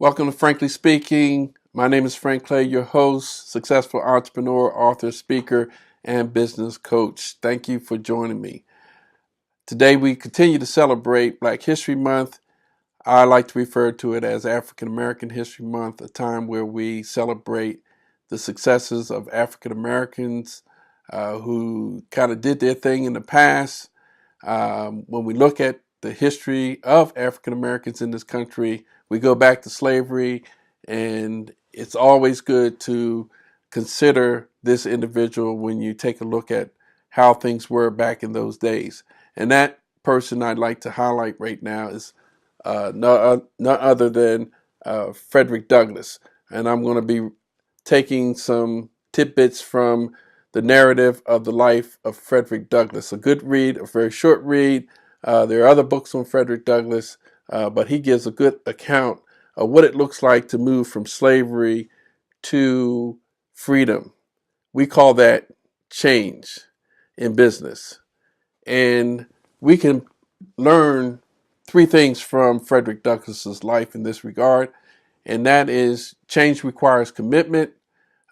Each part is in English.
Welcome to Frankly Speaking. My name is Frank Clay, your host, successful entrepreneur, author, speaker, and business coach. Thank you for joining me. Today we continue to celebrate Black History Month. I like to refer to it as African American History Month, a time where we celebrate the successes of African Americans who kind of did their thing in the past. When we look at the history of African Americans in this country, we go back to slavery, and it's always good to consider this individual when you take a look at how things were back in those days. And that person I'd like to highlight right now is none other than Frederick Douglass. And I'm going to be taking some tidbits from the narrative of the life of Frederick Douglass. A good read, a very short read. There are other books on Frederick Douglass, but he gives a good account of what it looks like to move from slavery to freedom. We call that change in business. And we can learn three things from Frederick Douglass's life in this regard, and that is change requires commitment.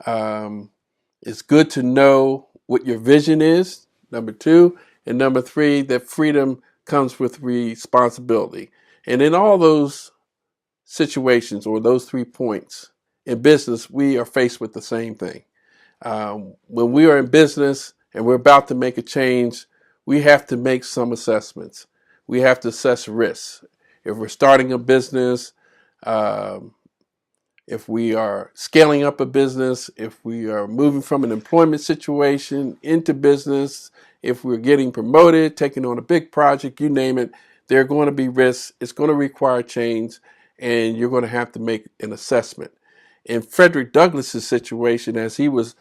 It's good to know what your vision is, number two. And number three, that freedom comes with responsibility. And in all those situations or those 3 points in business, we are faced with the same thing. When we are in business and we're about to make a change, we have to make some assessments. We have to assess risks. If we're starting a business, if we are scaling up a business, if we are moving from an employment situation into business, if we're getting promoted, taking on a big project, you name it, there are going to be risks. It's going to require change, and you're going to have to make an assessment. In Frederick Douglass's situation, as he was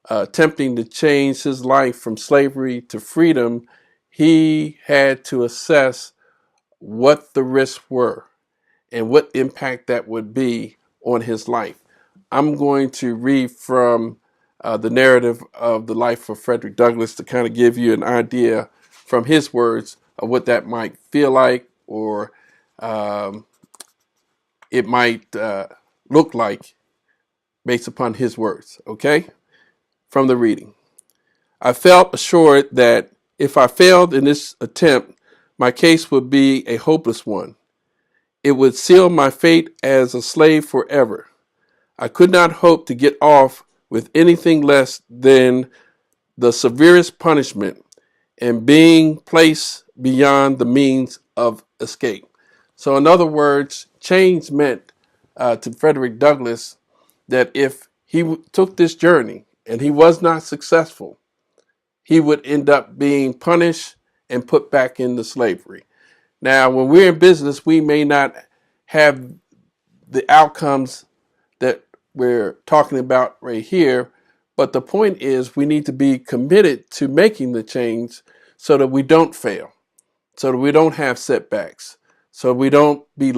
attempting to change his life from slavery to freedom, he had to assess what the risks were and what impact that would be on his life. I'm going to read from the narrative of the life of Frederick Douglass to kind of give you an idea from his words of what that might feel like, or it might look like based upon his words. Okay? From the reading. I felt assured that if I failed in this attempt, my case would be a hopeless one. It would seal my fate as a slave forever. I could not hope to get off with anything less than the severest punishment and being placed beyond the means of escape. So, in other words, change meant to Frederick Douglass that if he took this journey and he was not successful, he would end up being punished and put back into slavery. Now, when we're in business, we may not have the outcomes that we're talking about right here, but the point is we need to be committed to making the change so that we don't fail, so that we don't have setbacks, so we don't be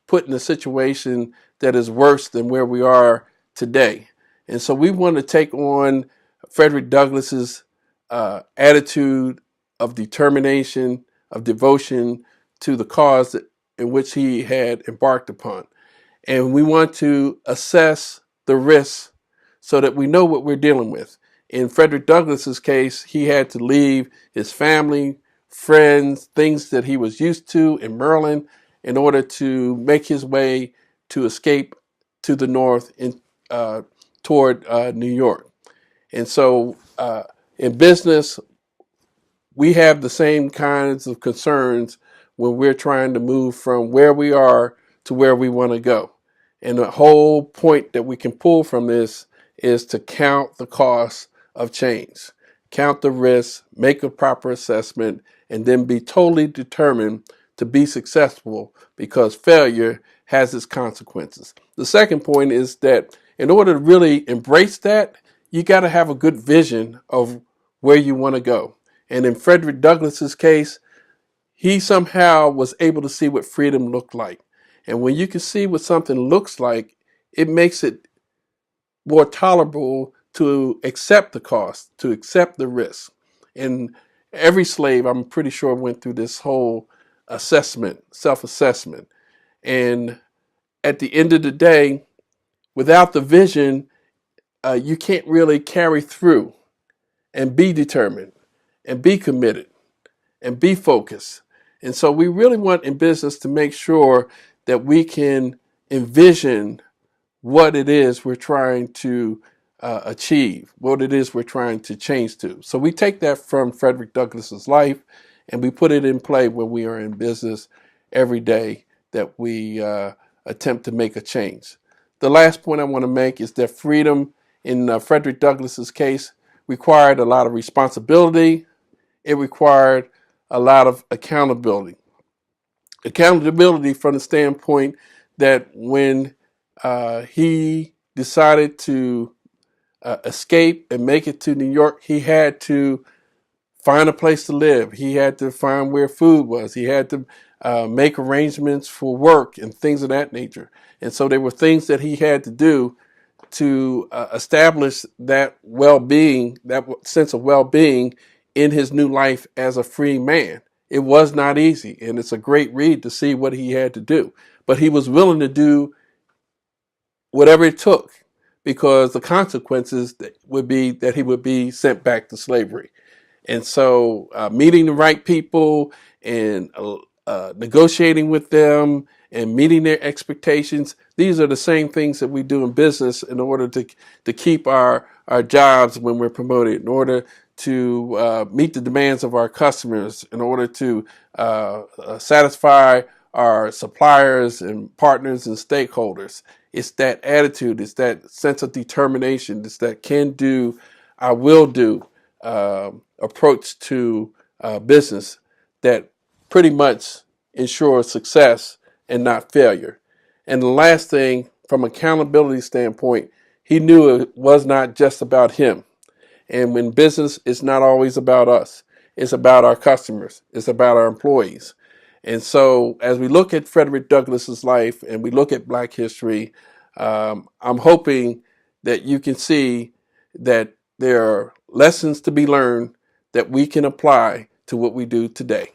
put in a situation that is worse than where we are today. And so we want to take on Frederick Douglass's attitude of determination, of devotion to the cause in which he had embarked upon. And we want to assess the risks so that we know what we're dealing with. In Frederick Douglass's case, he had to leave his family, friends, things that he was used to in Maryland in order to make his way to escape to the north toward New York. And so in business, we have the same kinds of concerns when we're trying to move from where we are to where we want to go. And the whole point that we can pull from this is to count the cost of change, count the risks, make a proper assessment, and then be totally determined to be successful, because failure has its consequences. The second point is that in order to really embrace that, you got to have a good vision of where you want to go. And in Frederick Douglass's case, he somehow was able to see what freedom looked like. And when you can see what something looks like, it makes it more tolerable to accept the cost, to accept the risk. And every slave, I'm pretty sure, went through this whole assessment, self-assessment. And at the end of the day, without the vision, you can't really carry through and be determined and be committed and be focused. And so we really want in business to make sure that we can envision what it is we're trying to achieve, what it is we're trying to change to. So we take that from Frederick Douglass's life and we put it in play when we are in business every day that we attempt to make a change. The last point I want to make is that freedom in Frederick Douglass's case required a lot of responsibility. It required a lot of accountability. Accountability from the standpoint that when he decided to escape and make it to New York, he had to find a place to live. He had to find where food was. He had to make arrangements for work and things of that nature. And so there were things that he had to do to establish that well-being, that sense of well-being in his new life as a free man. It was not easy, and it's a great read to see what he had to do. But he was willing to do whatever it took because the consequences would be that he would be sent back to slavery. And so meeting the right people and negotiating with them and meeting their expectations, these are the same things that we do in business in order to keep our jobs when we're promoted, in order to meet the demands of our customers, in order to satisfy our suppliers and partners and stakeholders. It's that attitude, it's that sense of determination, it's that can do, I will do approach to business that pretty much ensures success and not failure. And the last thing, from accountability standpoint, he knew it was not just about him. And when business, it's not always about us. It's about our customers. It's about our employees. And so as we look at Frederick Douglass's life and we look at Black history, I'm hoping that you can see that there are lessons to be learned that we can apply to what we do today.